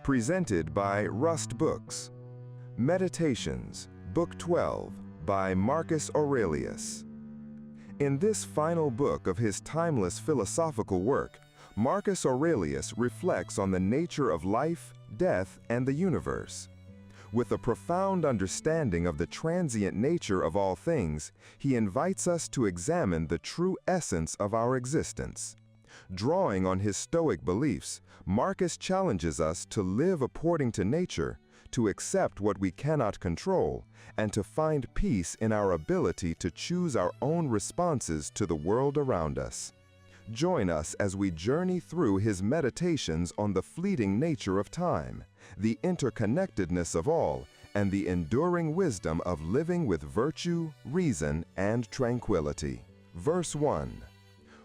Presented by Rust Books. Meditations, Book 12, by Marcus Aurelius. In this final book of his timeless philosophical work, Marcus Aurelius reflects on the nature of life, death, and the universe. With a profound understanding of the transient nature of all things, he invites us to examine the true essence of our existence. Drawing on his Stoic beliefs, Marcus challenges us to live according to nature, to accept what we cannot control, and to find peace in our ability to choose our own responses to the world around us. Join us as we journey through his meditations on the fleeting nature of time, the interconnectedness of all, and the enduring wisdom of living with virtue, reason, and tranquility. Verse 1.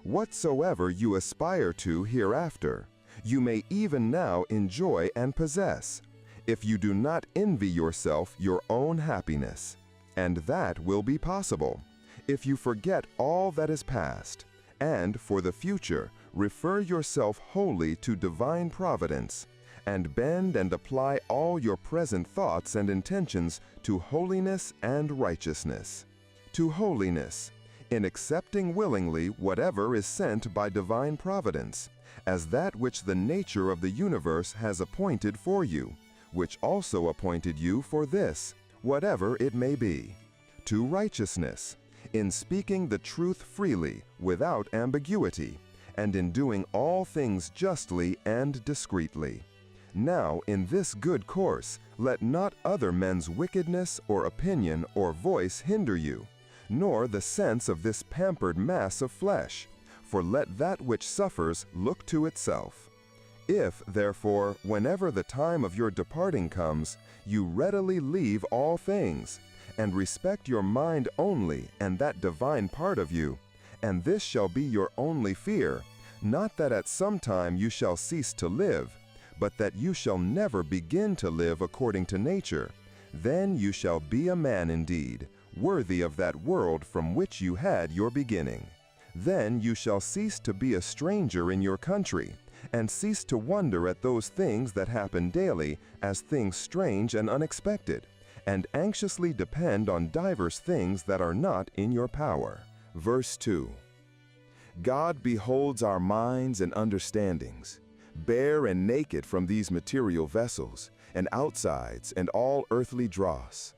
Whatsoever you aspire to hereafter, you may even now enjoy and possess, if you do not envy yourself your own happiness. And that will be possible, if you forget all that is past, and for the future refer yourself wholly to divine providence, and bend and apply all your present thoughts and intentions to holiness and righteousness. To holiness, in accepting willingly whatever is sent by divine providence, as that which the nature of the universe has appointed for you, which also appointed you for this, whatever it may be. To righteousness, in speaking the truth freely, without ambiguity, and in doing all things justly and discreetly. Now, in this good course, let not other men's wickedness or opinion or voice hinder you, nor the sense of this pampered mass of flesh, for let that which suffers look to itself. If, therefore, whenever the time of your departing comes, you readily leave all things, and respect your mind only and that divine part of you, and this shall be your only fear, not that at some time you shall cease to live, but that you shall never begin to live according to nature, then you shall be a man indeed, worthy of that world from which you had your beginning. Then you shall cease to be a stranger in your country, and cease to wonder at those things that happen daily as things strange and unexpected, and anxiously depend on divers things that are not in your power. Verse 2. God beholds our minds and understandings, bare and naked from these material vessels, and outsides, and all earthly dross.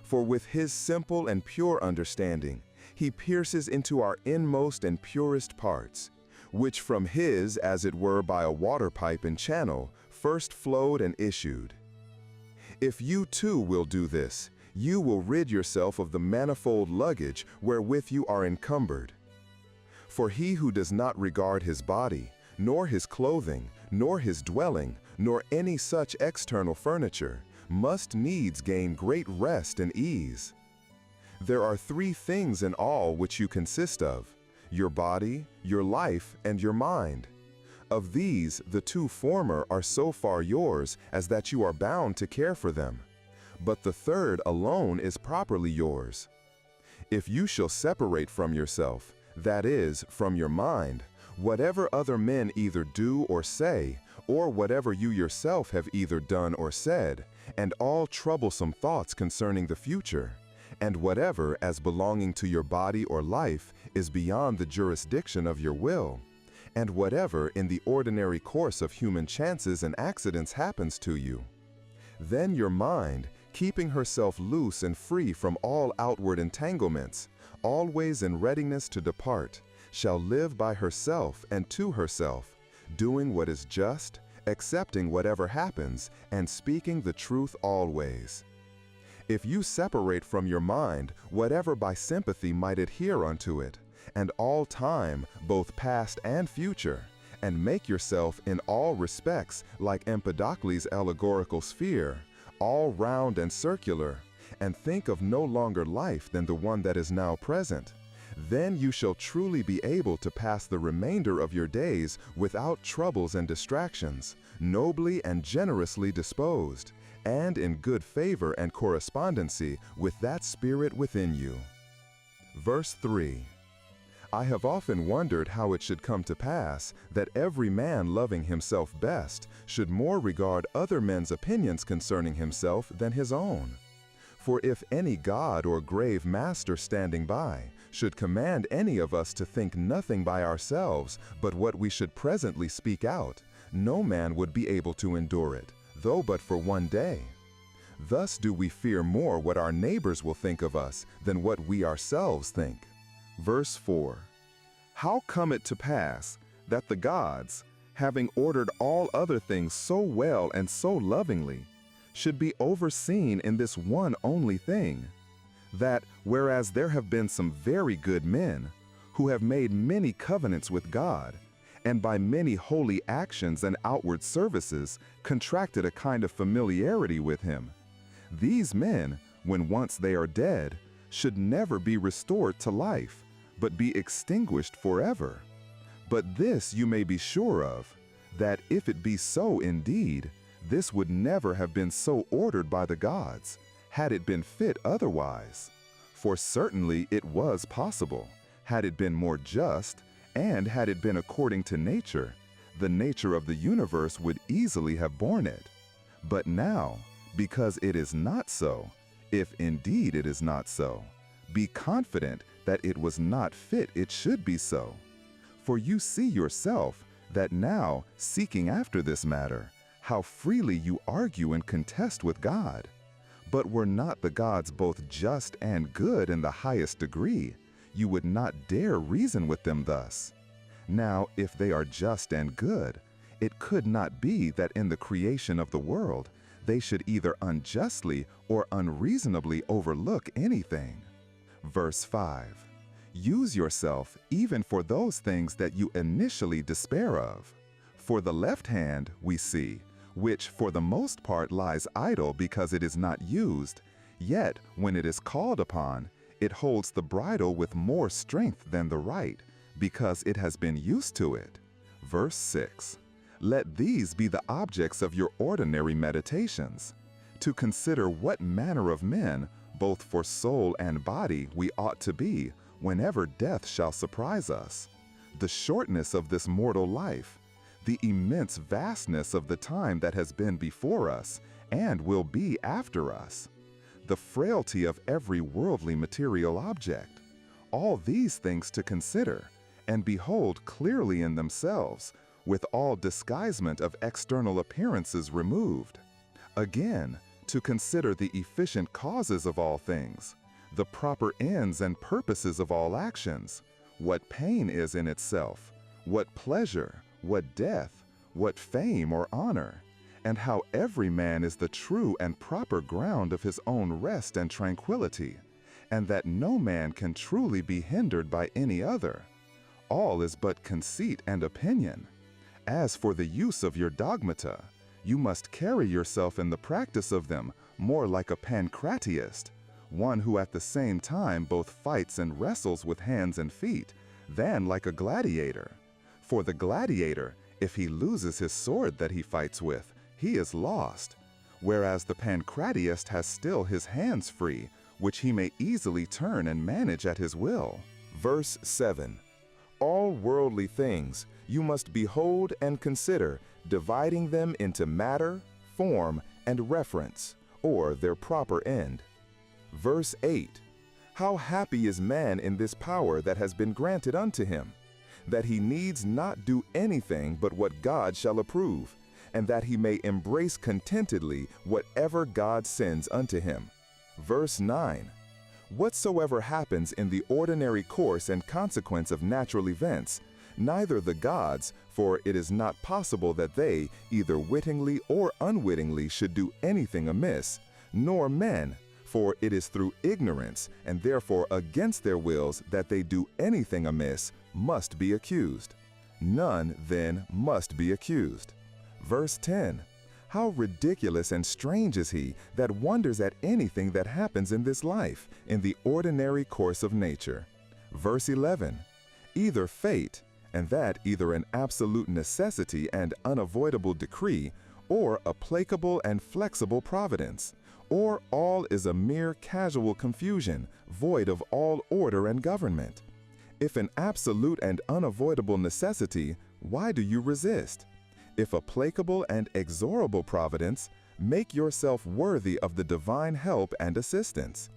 For with his simple and pure understanding, he pierces into our inmost and purest parts, which from his, as it were by a water pipe and channel, first flowed and issued. If you too will do this, you will rid yourself of the manifold luggage wherewith you are encumbered. For he who does not regard his body, nor his clothing, nor his dwelling, nor any such external furniture, must needs gain great rest and ease. There are three things in all which you consist of: your body, your life, and your mind. Of these, the two former are so far yours as that you are bound to care for them, but the third alone is properly yours. If you shall separate from yourself, that is, from your mind, whatever other men either do or say, or whatever you yourself have either done or said, and all troublesome thoughts concerning the future, and whatever as belonging to your body or life is beyond the jurisdiction of your will, and whatever in the ordinary course of human chances and accidents happens to you, then your mind, keeping herself loose and free from all outward entanglements, always in readiness to depart, shall live by herself and to herself, doing what is just, accepting whatever happens, and speaking the truth always. If you separate from your mind whatever by sympathy might adhere unto it, and all time, both past and future, and make yourself in all respects like Empedocles' allegorical sphere, all round and circular, and think of no longer life than the one that is now present, then you shall truly be able to pass the remainder of your days without troubles and distractions, nobly and generously disposed, and in good favor and correspondency with that spirit within you. Verse 3. I have often wondered how it should come to pass that every man loving himself best should more regard other men's opinions concerning himself than his own. For if any god or grave master standing by should command any of us to think nothing by ourselves but what we should presently speak out, no man would be able to endure it, though but for one day. Thus do we fear more what our neighbors will think of us than what we ourselves think. Verse 4. How come it to pass that the gods, having ordered all other things so well and so lovingly, should be overseen in this one only thing, that whereas there have been some very good men, who have made many covenants with God, and by many holy actions and outward services contracted a kind of familiarity with him, these men, when once they are dead, should never be restored to life, but be extinguished forever. But this you may be sure of, that if it be so indeed, this would never have been so ordered by the gods, had it been fit otherwise. For certainly it was possible, had it been more just, and had it been according to nature, the nature of the universe would easily have borne it. But now, because it is not so, if indeed it is not so, be confident that it was not fit it should be so. For you see yourself that now, seeking after this matter, how freely you argue and contest with God. But were not the gods both just and good in the highest degree, you would not dare reason with them thus. Now, if they are just and good, it could not be that in the creation of the world they should either unjustly or unreasonably overlook anything. Verse 5. Use yourself even for those things that you initially despair of. For the left hand, we see, which for the most part lies idle because it is not used, yet when it is called upon, it holds the bridle with more strength than the right, because it has been used to it. Verse 6. Let these be the objects of your ordinary meditations, to consider what manner of men, both for soul and body, we ought to be whenever death shall surprise us, the shortness of this mortal life, the immense vastness of the time that has been before us and will be after us, the frailty of every worldly material object, all these things to consider, and behold clearly in themselves, with all disguisement of external appearances removed. Again, to consider the efficient causes of all things, the proper ends and purposes of all actions, what pain is in itself, what pleasure, what death, what fame or honor, and how every man is the true and proper ground of his own rest and tranquility, and that no man can truly be hindered by any other. All is but conceit and opinion. As for the use of your dogmata, you must carry yourself in the practice of them more like a pancratiast, one who at the same time both fights and wrestles with hands and feet, than like a gladiator. For the gladiator, if he loses his sword that he fights with, he is lost, whereas the pancratiast has still his hands free, which he may easily turn and manage at his will. Verse 7. All worldly things you must behold and consider, dividing them into matter, form, and reference, or their proper end. Verse 8. How happy is man in this power that has been granted unto him, that he needs not do anything but what God shall approve, and that he may embrace contentedly whatever God sends unto him. Verse 9. Whatsoever happens in the ordinary course and consequence of natural events, neither the gods, for it is not possible that they, either wittingly or unwittingly, should do anything amiss, nor men, for it is through ignorance, and therefore against their wills, that they do anything amiss, must be accused. None, then, must be accused. Verse 10. How ridiculous and strange is he that wonders at anything that happens in this life, in the ordinary course of nature. Verse 11. Either fate, and that either an absolute necessity and unavoidable decree, or a placable and flexible providence, or all is a mere casual confusion, void of all order and government. If an absolute and unavoidable necessity, why do you resist? If a placable and exorable providence, make yourself worthy of the divine help and assistance.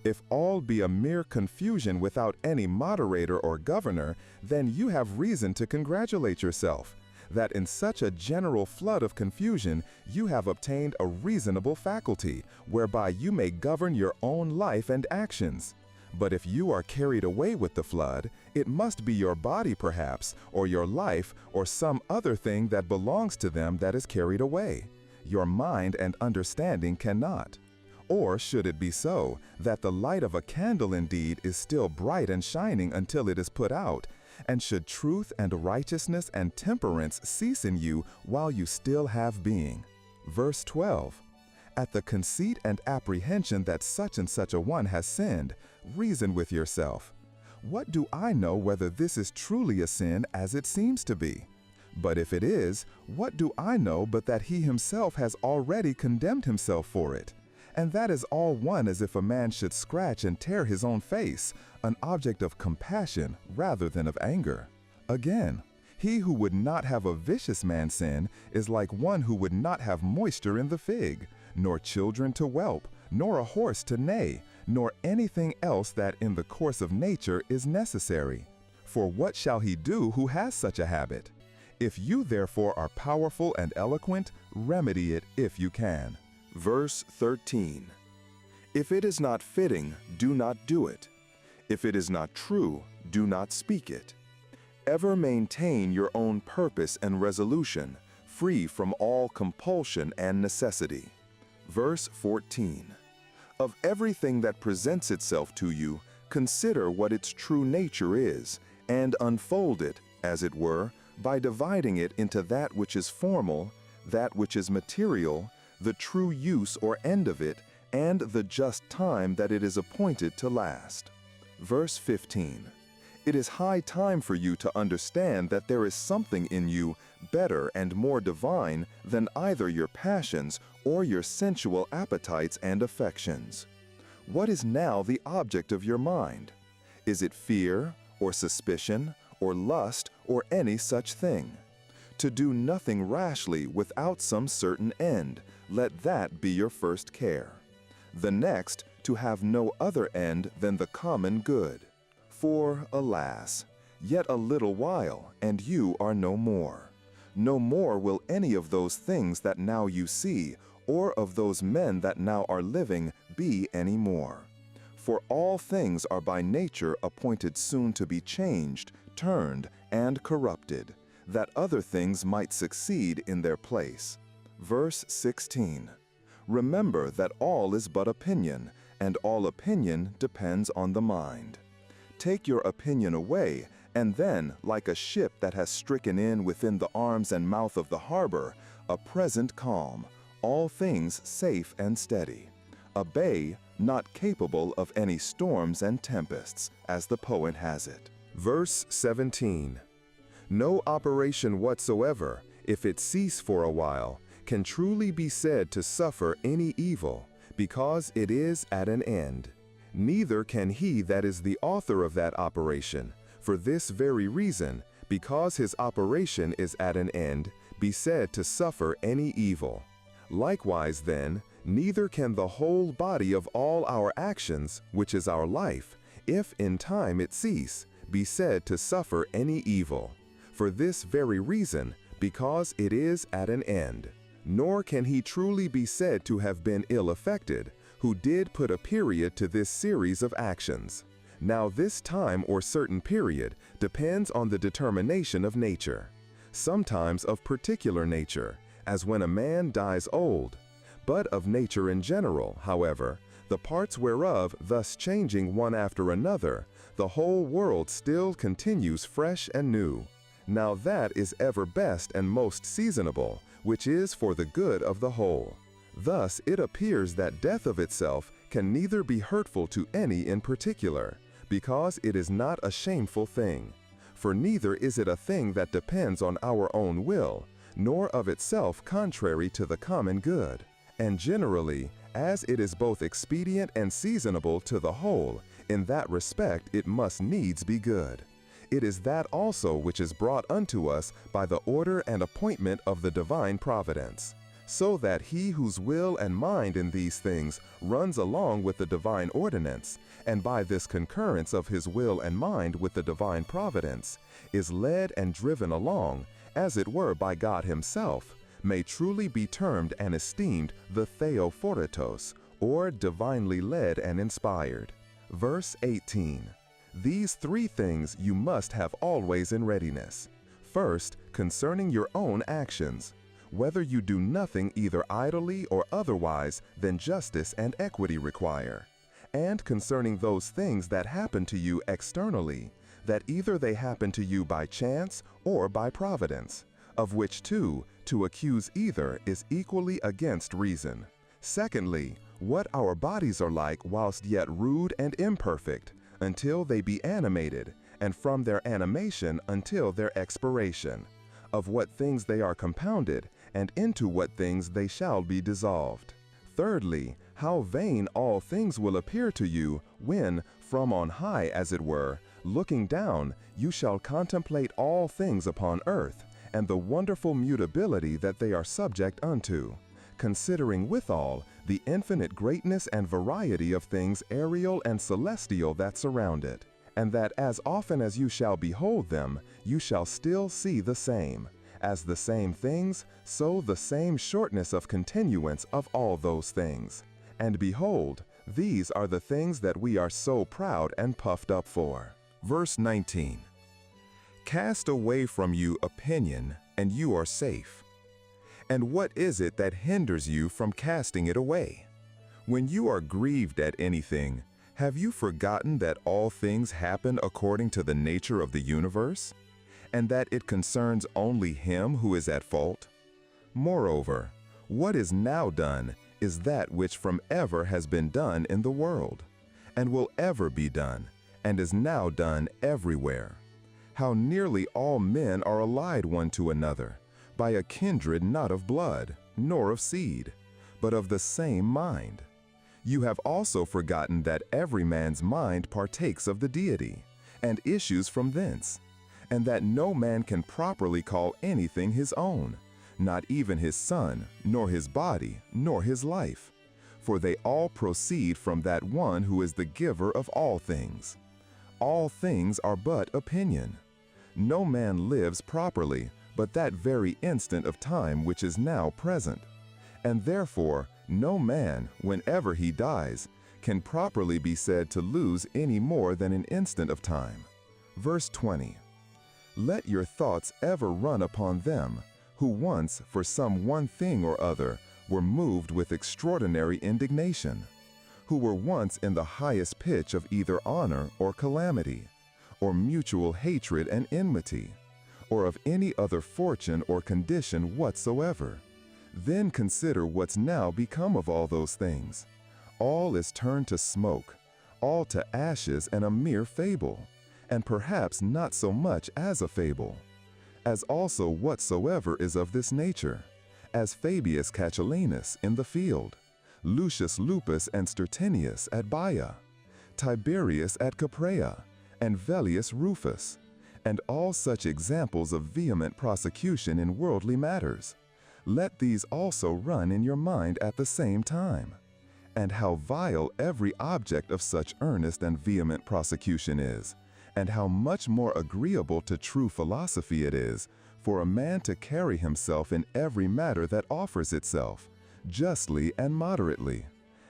If all be a mere confusion without any moderator or governor, then you have reason to congratulate yourself that in such a general flood of confusion you have obtained a reasonable faculty, whereby you may govern your own life and actions. But if you are carried away with the flood, it must be your body perhaps, or your life, or some other thing that belongs to them that is carried away. Your mind and understanding cannot. Or should it be so, that the light of a candle indeed is still bright and shining until it is put out, and should truth and righteousness and temperance cease in you while you still have being? Verse 12. At the conceit and apprehension that such and such a one has sinned, reason with yourself. What do I know whether this is truly a sin as it seems to be? But if it is, what do I know but that he himself has already condemned himself for it? And that is all one as if a man should scratch and tear his own face, an object of compassion rather than of anger. Again, he who would not have a vicious man sin is like one who would not have moisture in the fig, nor children to whelp, nor a horse to neigh, nor anything else that in the course of nature is necessary. For what shall he do who has such a habit? If you therefore are powerful and eloquent, remedy it if you can. Verse 13. If it is not fitting, do not do it. If it is not true, do not speak it. Ever maintain your own purpose and resolution, free from all compulsion and necessity. Verse 14. Of everything that presents itself to you, consider what its true nature is, and unfold it, as it were, by dividing it into that which is formal, that which is material, the true use or end of it, and the just time that it is appointed to last. Verse 15. It is high time for you to understand that there is something in you better and more divine than either your passions or your sensual appetites and affections. What is now the object of your mind? Is it fear, or suspicion, or lust, or any such thing? To do nothing rashly without some certain end, let that be your first care. The next, to have no other end than the common good. For, alas, yet a little while, and you are no more. No more will any of those things that now you see, or of those men that now are living, be any more. For all things are by nature appointed soon to be changed, turned, and corrupted, that other things might succeed in their place. Verse 16. Remember that all is but opinion, and all opinion depends on the mind. Take your opinion away, and then, like a ship that has stricken in within the arms and mouth of the harbor, a present calm, all things safe and steady. A bay not capable of any storms and tempests, as the poet has it. Verse 17. No operation whatsoever, if it cease for a while, can truly be said to suffer any evil, because it is at an end. Neither can he that is the author of that operation, for this very reason, because his operation is at an end, be said to suffer any evil. Likewise then, neither can the whole body of all our actions, which is our life, if in time it cease, be said to suffer any evil. For this very reason, because it is at an end. Nor can he truly be said to have been ill affected, who did put a period to this series of actions. Now this time or certain period depends on the determination of nature, sometimes of particular nature, as when a man dies old, but of nature in general, however, the parts whereof thus changing one after another, the whole world still continues fresh and new. Now that is ever best and most seasonable, which is for the good of the whole. Thus it appears that death of itself can neither be hurtful to any in particular, because it is not a shameful thing. For neither is it a thing that depends on our own will, nor of itself contrary to the common good. And generally, as it is both expedient and seasonable to the whole, in that respect it must needs be good. it is that also which is brought unto us by the order and appointment of the divine providence, so that he whose will and mind in these things runs along with the divine ordinance, and by this concurrence of his will and mind with the divine providence, is led and driven along, as it were by God himself, may truly be termed and esteemed the Theophoritos, or divinely led and inspired. Verse 18. These three things you must have always in readiness. First, concerning your own actions, whether you do nothing either idly or otherwise than justice and equity require, and concerning those things that happen to you externally, that either they happen to you by chance or by providence, of which two, to accuse either is equally against reason. Secondly, what our bodies are like whilst yet rude and imperfect, until they be animated, and from their animation until their expiration, of what things they are compounded, and into what things they shall be dissolved. Thirdly, how vain all things will appear to you when, from on high as it were, looking down, you shall contemplate all things upon earth, and the wonderful mutability that they are subject unto, considering withal the infinite greatness and variety of things aerial and celestial that surround it, and that as often as you shall behold them, you shall still see the same, as the same things, so the same shortness of continuance of all those things. And behold, these are the things that we are so proud and puffed up for. Verse 19. Cast away from you opinion, and you are safe. And what is it that hinders you from casting it away? When you are grieved at anything, have you forgotten that all things happen according to the nature of the universe, and that it concerns only him who is at fault? Moreover, what is now done is that which from ever has been done in the world, and will ever be done, and is now done everywhere. How nearly all men are allied one to another, by a kindred not of blood, nor of seed, but of the same mind. You have also forgotten that every man's mind partakes of the deity, and issues from thence, and that no man can properly call anything his own, not even his son, nor his body, nor his life, for they all proceed from that one who is the giver of all things. All things are but opinion. No man lives properly, but that very instant of time which is now present. And therefore, no man, whenever he dies, can properly be said to lose any more than an instant of time. Verse 20. Let your thoughts ever run upon them, who once, for some one thing or other, were moved with extraordinary indignation, who were once in the highest pitch of either honor or calamity, or mutual hatred and enmity, or of any other fortune or condition whatsoever. Then consider what's now become of all those things. All is turned to smoke, all to ashes and a mere fable, and perhaps not so much as a fable, as also whatsoever is of this nature, as Fabius Catilinus in the field, Lucius Lupus and Stertinius at Baia, Tiberius at Capreia, and Vellius Rufus, and all such examples of vehement prosecution in worldly matters. Let these also run in your mind at the same time. And how vile every object of such earnest and vehement prosecution is, and how much more agreeable to true philosophy it is for a man to carry himself in every matter that offers itself, justly and moderately,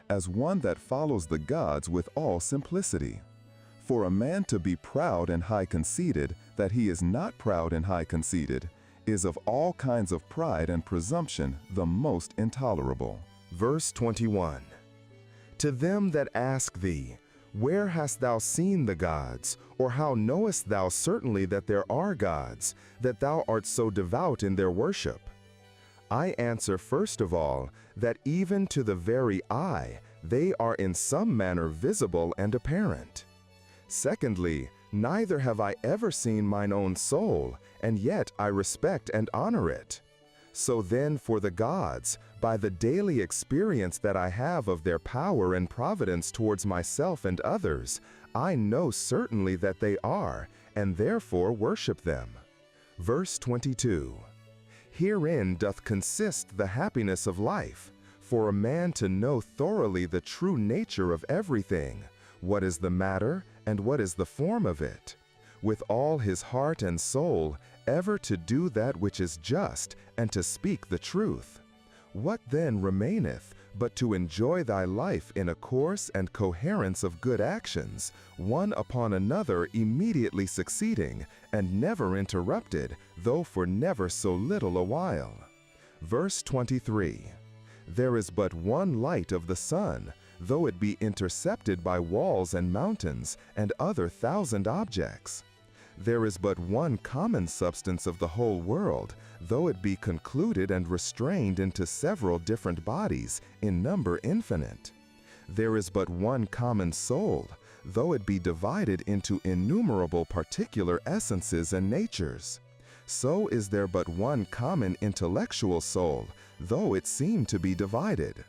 as one that follows the gods with all simplicity. For a man to be proud and high-conceited, that he is not proud and high-conceited, is of all kinds of pride and presumption the most intolerable. Verse 21. To them that ask thee, where hast thou seen the gods, or how knowest thou certainly that there are gods, that thou art so devout in their worship? I answer first of all, that even to the very eye they are in some manner visible and apparent. Secondly, neither have I ever seen mine own soul, and yet I respect and honor it. So then for the gods, by the daily experience that I have of their power and providence towards myself and others, I know certainly that they are, and therefore worship them. Verse 22. Herein doth consist the happiness of life, for a man to know thoroughly the true nature of everything, what is the matter, and what is the form of it, with all his heart and soul, ever to do that which is just, and to speak the truth. What then remaineth, but to enjoy thy life in a course and coherence of good actions, one upon another immediately succeeding, and never interrupted, though for never so little a while. Verse 23. There is but one light of the sun, though it be intercepted by walls and mountains, and other 1,000 objects. There is but one common substance of the whole world, though it be concluded and restrained into several different bodies, in number infinite. There is but one common soul, though it be divided into innumerable particular essences and natures. So is there but one common intellectual soul, though it seem to be divided.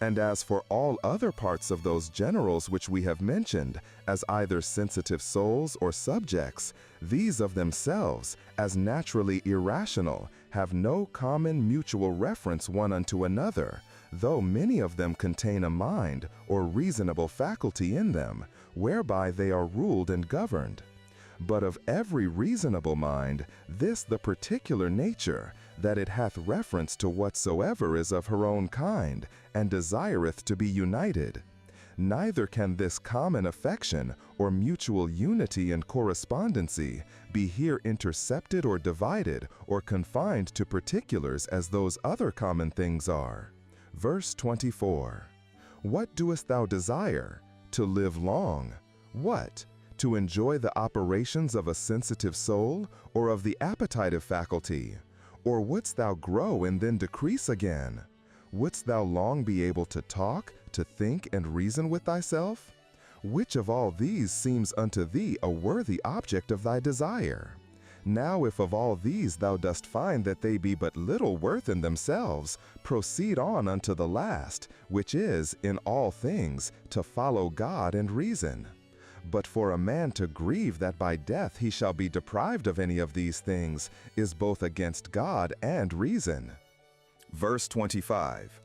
And as for all other parts of those generals which we have mentioned, as either sensitive souls or subjects, these of themselves, as naturally irrational, have no common mutual reference one unto another, though many of them contain a mind or reasonable faculty in them, whereby they are ruled and governed. But of every reasonable mind, this the particular nature, that it hath reference to whatsoever is of her own kind, and desireth to be united. Neither can this common affection, or mutual unity and correspondency, be here intercepted or divided, or confined to particulars as those other common things are. Verse 24. What doest thou desire? To live long. What? To enjoy the operations of a sensitive soul, or of the appetitive faculty? Or wouldst thou grow and then decrease again? Wouldst thou long be able to talk, to think and reason with thyself? Which of all these seems unto thee a worthy object of thy desire? Now if of all these thou dost find that they be but little worth in themselves, proceed on unto the last, which is, in all things, to follow God and reason. But for a man to grieve that by death he shall be deprived of any of these things is both against God and reason. Verse 25.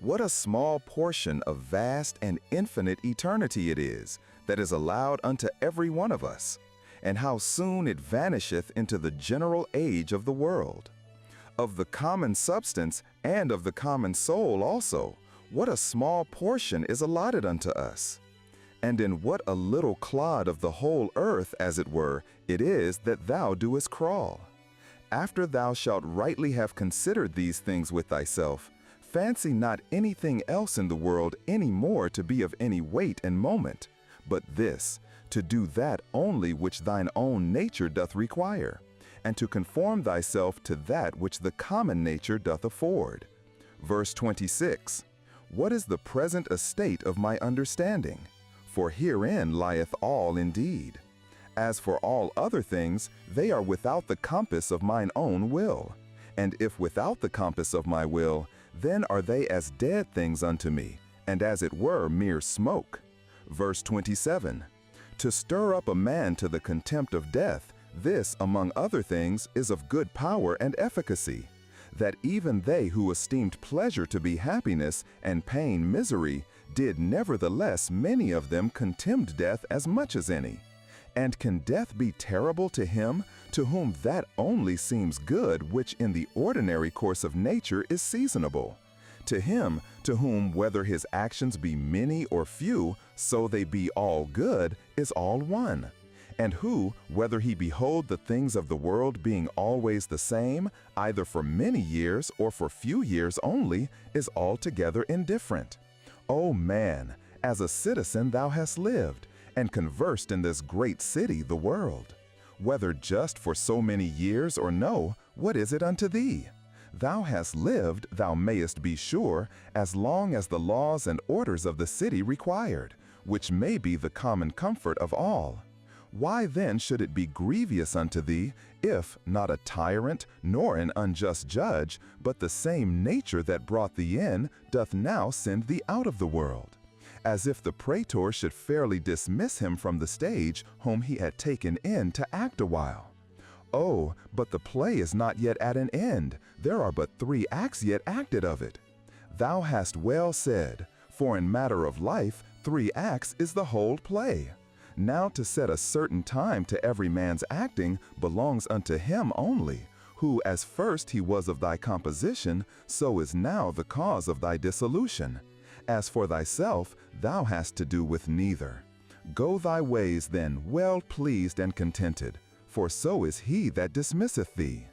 What a small portion of vast and infinite eternity it is that is allowed unto every one of us, and how soon it vanisheth into the general age of the world. Of the common substance and of the common soul also, what a small portion is allotted unto us. And in what a little clod of the whole earth, as it were, it is that thou doest crawl. After thou shalt rightly have considered these things with thyself, fancy not anything else in the world any more to be of any weight and moment, but this, to do that only which thine own nature doth require, and to conform thyself to that which the common nature doth afford. Verse 26. What is the present estate of my understanding? For herein lieth all indeed. As for all other things, they are without the compass of mine own will. And if without the compass of my will, then are they as dead things unto me, and as it were mere smoke. Verse 27. To stir up a man to the contempt of death, this, among other things, is of good power and efficacy, that even they who esteemed pleasure to be happiness, and pain misery, did nevertheless many of them contemned death as much as any. And can death be terrible to him, to whom that only seems good which in the ordinary course of nature is seasonable? To him, to whom whether his actions be many or few, so they be all good, is all one. And who, whether he behold the things of the world being always the same, either for many years or for few years only, is altogether indifferent. O man, as a citizen thou hast lived, and conversed in this great city, the world. Whether just for so many years or no, what is it unto thee? Thou hast lived, thou mayest be sure, as long as the laws and orders of the city required, which may be the common comfort of all. Why then should it be grievous unto thee, if not a tyrant nor an unjust judge, but the same nature that brought thee in doth now send thee out of the world? as if the praetor should fairly dismiss him from the stage whom he had taken in to act a while. Oh, but the play is not yet at an end. There are but 3 acts yet acted of it. Thou hast well said, for in matter of life, 3 acts is the whole play. Now to set a certain time to every man's acting belongs unto him only, who as first he was of thy composition, so is now the cause of thy dissolution. As for thyself, thou hast to do with neither. Go thy ways then well pleased and contented, for so is he that dismisseth thee.